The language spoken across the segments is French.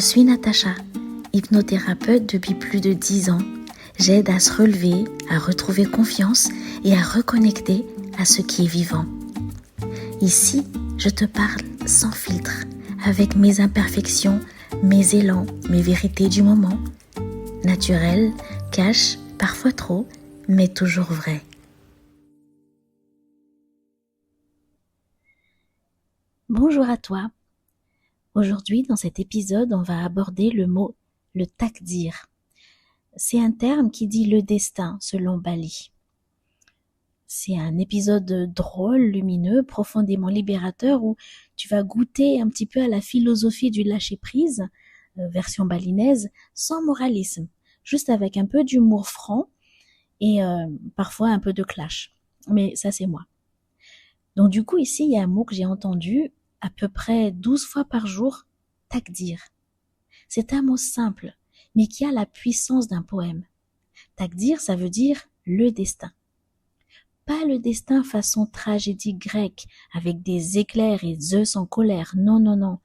suis Natacha, hypnothérapeute depuis plus de 10 ans. J'aide à se relever, à retrouver confiance et à reconnecter à ce qui est vivant. Ici, je te parle sans filtre, avec mes imperfections, mes élans, mes vérités du moment. Naturelles, cash, parfois trop, mais toujours vraies. Bonjour à toi. Aujourd'hui, dans cet épisode, on va aborder le mot « le takdir ». C'est un terme qui dit le destin, selon Bali. C'est un épisode drôle, lumineux, profondément libérateur où tu vas goûter un petit peu à la philosophie du lâcher-prise, version balinaise, sans moralisme, juste avec un peu d'humour franc et parfois un peu de clash. Mais ça, c'est moi. Donc du coup, ici, il y a un mot que j'ai entendu à peu près 12 fois par jour, takdir. C'est un mot simple, mais qui a la puissance d'un poème. Takdir, ça veut dire le destin. Pas le destin façon tragédie grecque, avec des éclairs et Zeus en colère. Non, non, non.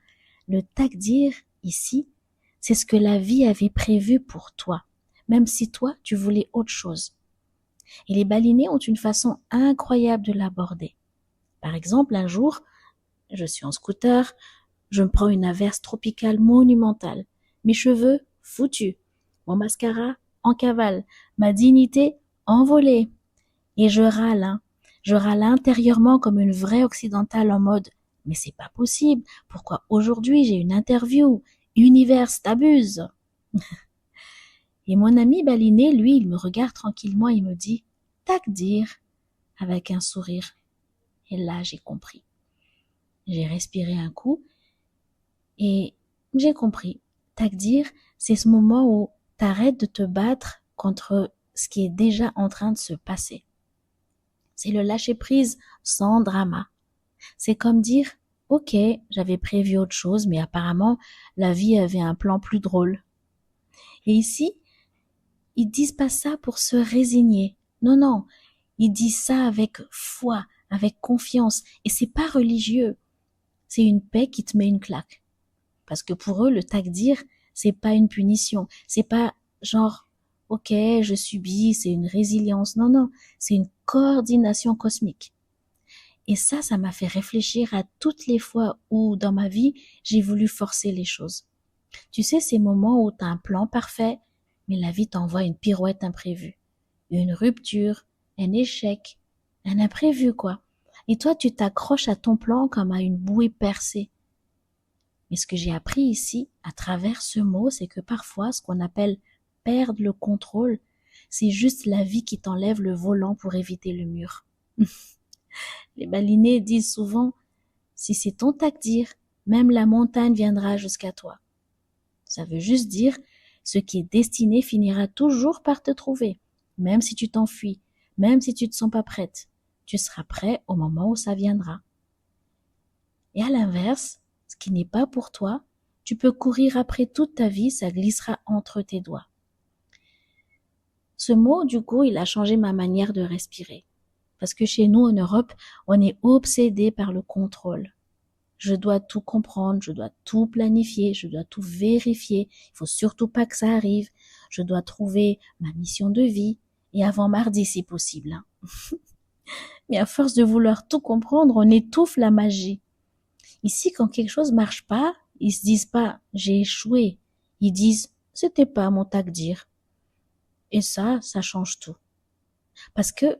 Le takdir, ici, c'est ce que la vie avait prévu pour toi, même si toi, tu voulais autre chose. Et les balinés ont une façon incroyable de l'aborder. Par exemple, un jour, je suis en scooter, je me prends une averse tropicale monumentale. Mes cheveux, foutus. Mon mascara, en cavale. Ma dignité, envolée. Et je râle, Je râle intérieurement comme une vraie occidentale en mode « Mais c'est pas possible, pourquoi aujourd'hui j'ai une interview? Univers, t'abuses !» Et mon ami baliné, lui, il me regarde tranquillement et me dit « Takdir » avec un sourire. Et là, j'ai compris. J'ai respiré un coup et j'ai compris. Takdir, c'est ce moment où t'arrêtes de te battre contre ce qui est déjà en train de se passer. C'est le lâcher-prise sans drama. C'est comme dire, ok, j'avais prévu autre chose, mais apparemment, la vie avait un plan plus drôle. Et ici, ils disent pas ça pour se résigner. Non, non. Ils disent ça avec foi, avec confiance. Et c'est pas religieux. C'est une paix qui te met une claque. Parce que pour eux, le takdir, c'est pas une punition. C'est pas genre, ok, je subis, c'est une résilience. Non, non. C'est une coordination cosmique. Et ça m'a fait réfléchir à toutes les fois où, dans ma vie, j'ai voulu forcer les choses. Tu sais, ces moments où t'as un plan parfait, mais la vie t'envoie une pirouette imprévue. Une rupture, un échec, un imprévu, quoi. Et toi, tu t'accroches à ton plan comme à une bouée percée. Mais ce que j'ai appris ici, à travers ce mot, c'est que parfois, ce qu'on appelle perdre le contrôle, c'est juste la vie qui t'enlève le volant pour éviter le mur. Les balinés disent souvent, si c'est ton takdir, même la montagne viendra jusqu'à toi. Ça veut juste dire, ce qui est destiné finira toujours par te trouver, même si tu t'enfuis, même si tu te sens pas prête. Tu seras prêt au moment où ça viendra. Et à l'inverse, ce qui n'est pas pour toi, tu peux courir après toute ta vie, ça glissera entre tes doigts. Ce mot, du coup, il a changé ma manière de respirer. Parce que chez nous, en Europe, on est obsédé par le contrôle. Je dois tout comprendre, je dois tout planifier, je dois tout vérifier. Il faut surtout pas que ça arrive. Je dois trouver ma mission de vie. Et avant mardi, si possible. Mais à force de vouloir tout comprendre, on étouffe la magie. Ici, quand quelque chose marche pas, ils se disent pas « j'ai échoué ». Ils disent « c'était pas mon takdir ». Et ça change tout. Parce que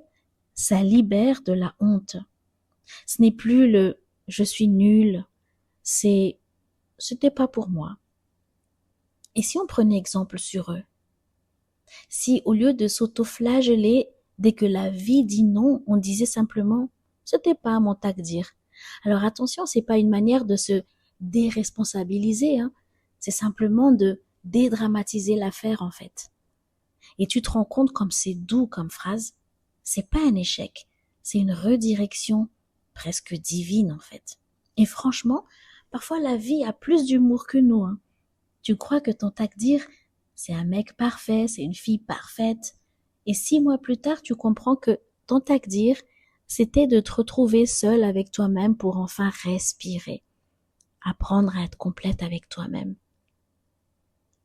ça libère de la honte. Ce n'est plus le « je suis nul », c'était pas pour moi. Et si on prenait exemple sur eux? Si au lieu de s'auto-flageller dès que la vie dit non, on disait simplement « c'était pas mon takdir ». Alors attention, c'est pas une manière de se déresponsabiliser, c'est simplement de dédramatiser l'affaire en fait. Et tu te rends compte comme c'est doux comme phrase, c'est pas un échec, c'est une redirection presque divine en fait. Et franchement, parfois la vie a plus d'humour que nous. Tu crois que ton takdir, c'est un mec parfait, c'est une fille parfaite. Et 6 mois plus tard, tu comprends que ton takdir, c'était de te retrouver seul avec toi-même pour enfin respirer. Apprendre à être complète avec toi-même.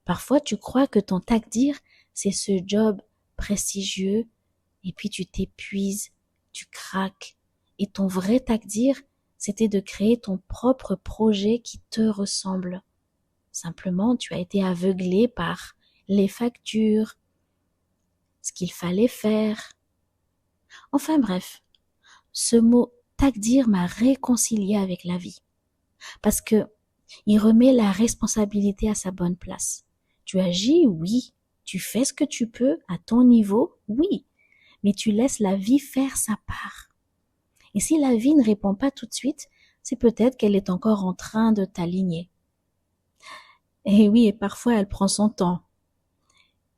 Parfois, tu crois que ton takdir, c'est ce job prestigieux, et puis tu t'épuises, tu craques. Et ton vrai takdir, c'était de créer ton propre projet qui te ressemble. Simplement, tu as été aveuglé par les factures, ce qu'il fallait faire. Enfin bref, ce mot takdir m'a réconcilié avec la vie. Parce que il remet la responsabilité à sa bonne place. Tu agis, oui. Tu fais ce que tu peux à ton niveau, oui. Mais tu laisses la vie faire sa part. Et si la vie ne répond pas tout de suite, c'est peut-être qu'elle est encore en train de t'aligner. Et oui, et parfois elle prend son temps.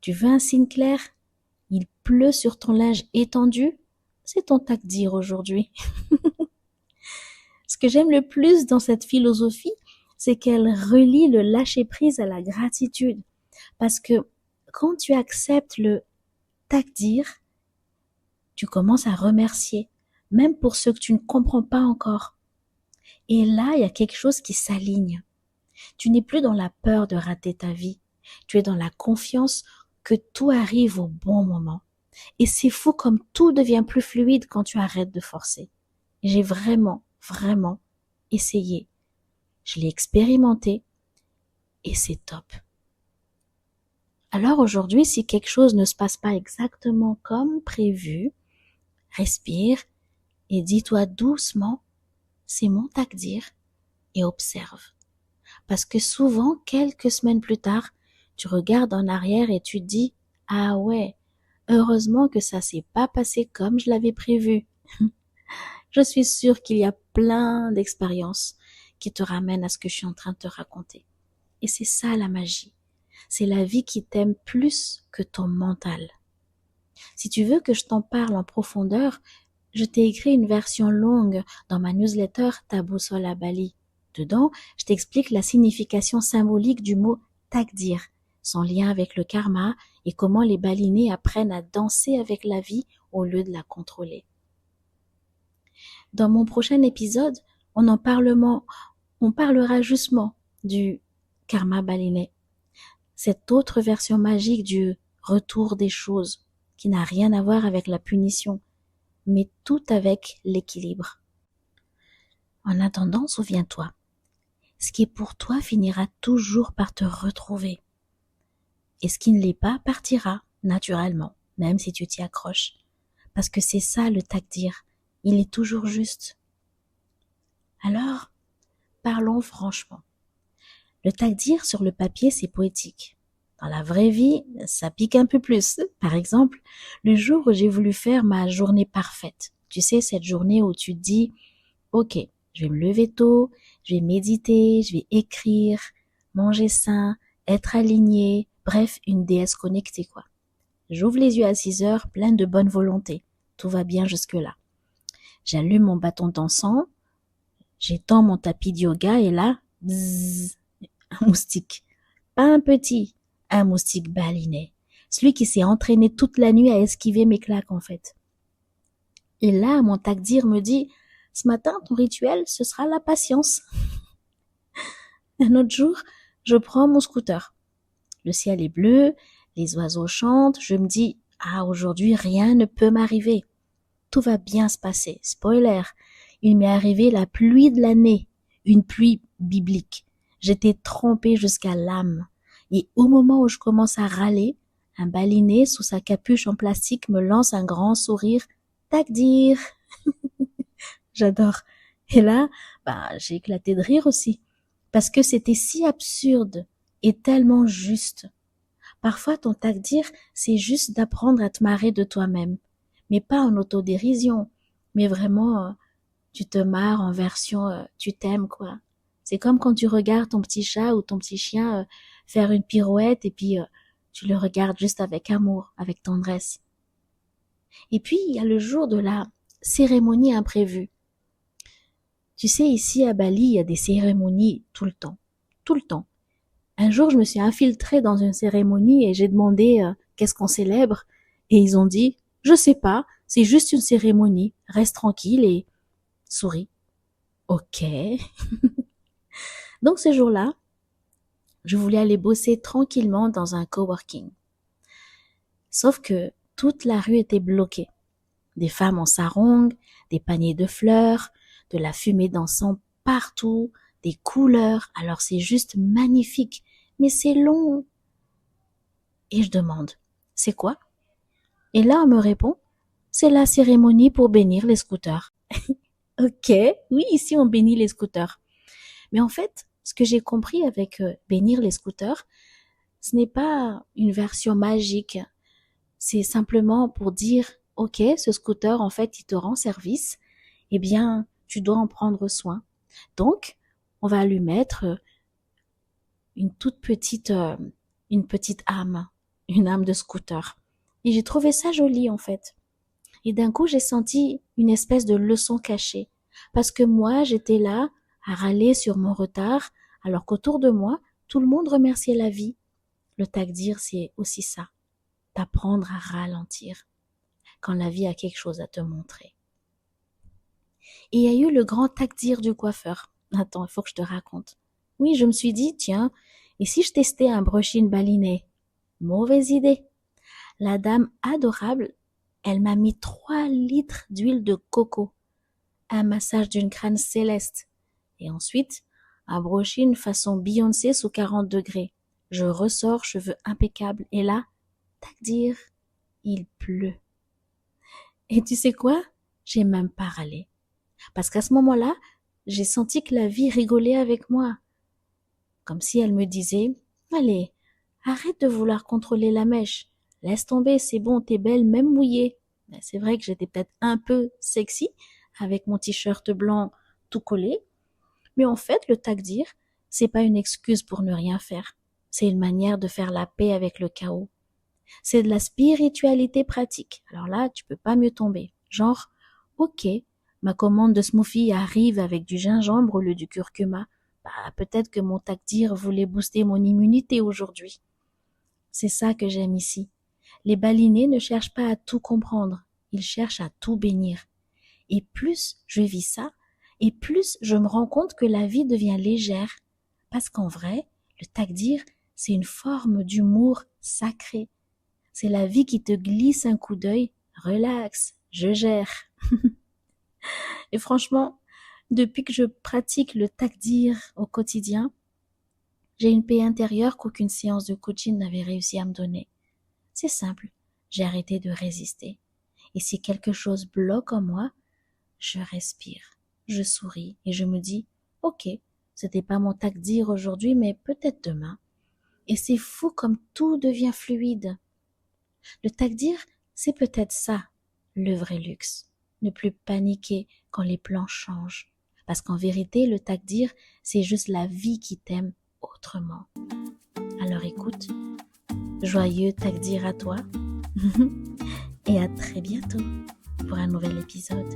Tu veux un signe clair? Il pleut sur ton linge étendu? C'est ton takdir aujourd'hui. Ce que j'aime le plus dans cette philosophie, c'est qu'elle relie le lâcher-prise à la gratitude. Parce que quand tu acceptes le takdir, tu commences à remercier, même pour ce que tu ne comprends pas encore. Et là, il y a quelque chose qui s'aligne. Tu n'es plus dans la peur de rater ta vie. Tu es dans la confiance que tout arrive au bon moment. Et c'est fou comme tout devient plus fluide quand tu arrêtes de forcer. J'ai vraiment essayé. Je l'ai expérimenté et c'est top. Alors aujourd'hui, si quelque chose ne se passe pas exactement comme prévu, respire et dis-toi doucement, c'est mon takdir et observe. Parce que souvent, quelques semaines plus tard, tu regardes en arrière et tu te dis, ah ouais, heureusement que ça s'est pas passé comme je l'avais prévu. Je suis sûre qu'il y a plein d'expériences qui te ramènent à ce que je suis en train de te raconter. Et c'est ça la magie. C'est la vie qui t'aime plus que ton mental. Si tu veux que je t'en parle en profondeur, je t'ai écrit une version longue dans ma newsletter Ta boussole à Bali. Dedans, je t'explique la signification symbolique du mot takdir, son lien avec le karma et comment les balinés apprennent à danser avec la vie au lieu de la contrôler. Dans mon prochain épisode, on parlera justement du karma balinais, cette autre version magique du retour des choses qui n'a rien à voir avec la punition, mais tout avec l'équilibre. En attendant, souviens-toi, ce qui est pour toi finira toujours par te retrouver. Et ce qui ne l'est pas partira naturellement, même si tu t'y accroches. Parce que c'est ça le takdir, il est toujours juste. Alors, parlons franchement. Le takdir sur le papier, c'est poétique. Dans la vraie vie, ça pique un peu plus. Par exemple, le jour où j'ai voulu faire ma journée parfaite. Tu sais, cette journée où tu te dis, ok, je vais me lever tôt, je vais méditer, je vais écrire, manger sain, être aligné, bref, une déesse connectée, quoi. J'ouvre les yeux à 6 heures, pleine de bonne volonté. Tout va bien jusque-là. J'allume mon bâton d'encens, j'étends mon tapis de yoga et là, bzzz, un moustique. Pas un petit, un moustique balinais. Celui qui s'est entraîné toute la nuit à esquiver mes claques, en fait. Et là, mon takdir me dit, ce matin, ton rituel, ce sera la patience. Un autre jour, je prends mon scooter. Le ciel est bleu, les oiseaux chantent, je me dis, ah, aujourd'hui, rien ne peut m'arriver. Tout va bien se passer. Spoiler, il m'est arrivé la pluie de l'année, une pluie biblique. J'étais trempée jusqu'à l'âme. Et au moment où je commence à râler, un baliné sous sa capuche en plastique me lance un grand sourire. Takdir. J'adore. Et là, j'ai éclaté de rire aussi. Parce que c'était si absurde et tellement juste. Parfois, ton takdir, c'est juste d'apprendre à te marrer de toi-même. Mais pas en autodérision. Mais vraiment, tu te marres en version tu t'aimes, quoi. C'est comme quand tu regardes ton petit chat ou ton petit chien faire une pirouette et puis tu le regardes juste avec amour, avec tendresse. Et puis, il y a le jour de la cérémonie imprévue. Tu sais, ici à Bali, il y a des cérémonies tout le temps. Tout le temps. Un jour, je me suis infiltrée dans une cérémonie et j'ai demandé qu'est-ce qu'on célèbre. Et ils ont dit, je sais pas, c'est juste une cérémonie. Reste tranquille et souris. Ok. Donc ce jour-là, Je voulais aller bosser tranquillement dans un coworking. Sauf que toute la rue était bloquée. Des femmes en sarong, des paniers de fleurs, de la fumée dansant partout, des couleurs. Alors c'est juste magnifique, mais c'est long. Et je demande, c'est quoi? Et là on me répond, c'est la cérémonie pour bénir les scooters. Ok, oui, ici on bénit les scooters. Mais en fait, ce que j'ai compris avec bénir les scooters, ce n'est pas une version magique. C'est simplement pour dire, ok, ce scooter, en fait, il te rend service. Eh bien, tu dois en prendre soin. Donc, on va lui mettre une toute petite, une petite âme, une âme de scooter. Et j'ai trouvé ça joli, en fait. Et d'un coup, j'ai senti une espèce de leçon cachée. Parce que moi, j'étais là à râler sur mon retard, alors qu'autour de moi, tout le monde remerciait la vie. Le takdir, c'est aussi ça. T'apprendre à ralentir quand la vie a quelque chose à te montrer. Et il y a eu le grand takdir du coiffeur. Attends, il faut que je te raconte. Oui, je me suis dit, tiens, et si je testais un brushing baliné? Mauvaise idée. La dame adorable, elle m'a mis 3 litres d'huile de coco, un massage d'une crâne céleste, et ensuite, un brushing façon Beyoncé sous 40 degrés. Je ressors, cheveux impeccables, et là, takdir, il pleut. Et tu sais quoi? J'ai même pas râlé. Parce qu'à ce moment-là, j'ai senti que la vie rigolait avec moi. Comme si elle me disait, allez, arrête de vouloir contrôler la mèche. Laisse tomber, c'est bon, t'es belle, même mouillée. Ben, c'est vrai que j'étais peut-être un peu sexy avec mon t-shirt blanc tout collé. Mais en fait, le takdir, c'est pas une excuse pour ne rien faire. C'est une manière de faire la paix avec le chaos. C'est de la spiritualité pratique. Alors là, tu peux pas mieux tomber. Genre, ok, ma commande de smoothie arrive avec du gingembre au lieu du curcuma. Bah, peut-être que mon takdir voulait booster mon immunité aujourd'hui. C'est ça que j'aime ici. Les balinés ne cherchent pas à tout comprendre. Ils cherchent à tout bénir. Et plus je vis ça, et plus je me rends compte que la vie devient légère. Parce qu'en vrai, le takdir, c'est une forme d'humour sacré. C'est la vie qui te glisse un coup d'œil. Relax, je gère. Et franchement, depuis que je pratique le takdir au quotidien, j'ai une paix intérieure qu'aucune séance de coaching n'avait réussi à me donner. C'est simple, j'ai arrêté de résister. Et si quelque chose bloque en moi, je respire, je souris et je me dis, ok, c'était pas mon takdir aujourd'hui, mais peut-être demain. Et c'est fou comme tout devient fluide. Le takdir, c'est peut-être ça, le vrai luxe. Ne plus paniquer quand les plans changent. Parce qu'en vérité, le takdir, c'est juste la vie qui t'aime autrement. Alors écoute, joyeux takdir à toi et à très bientôt pour un nouvel épisode.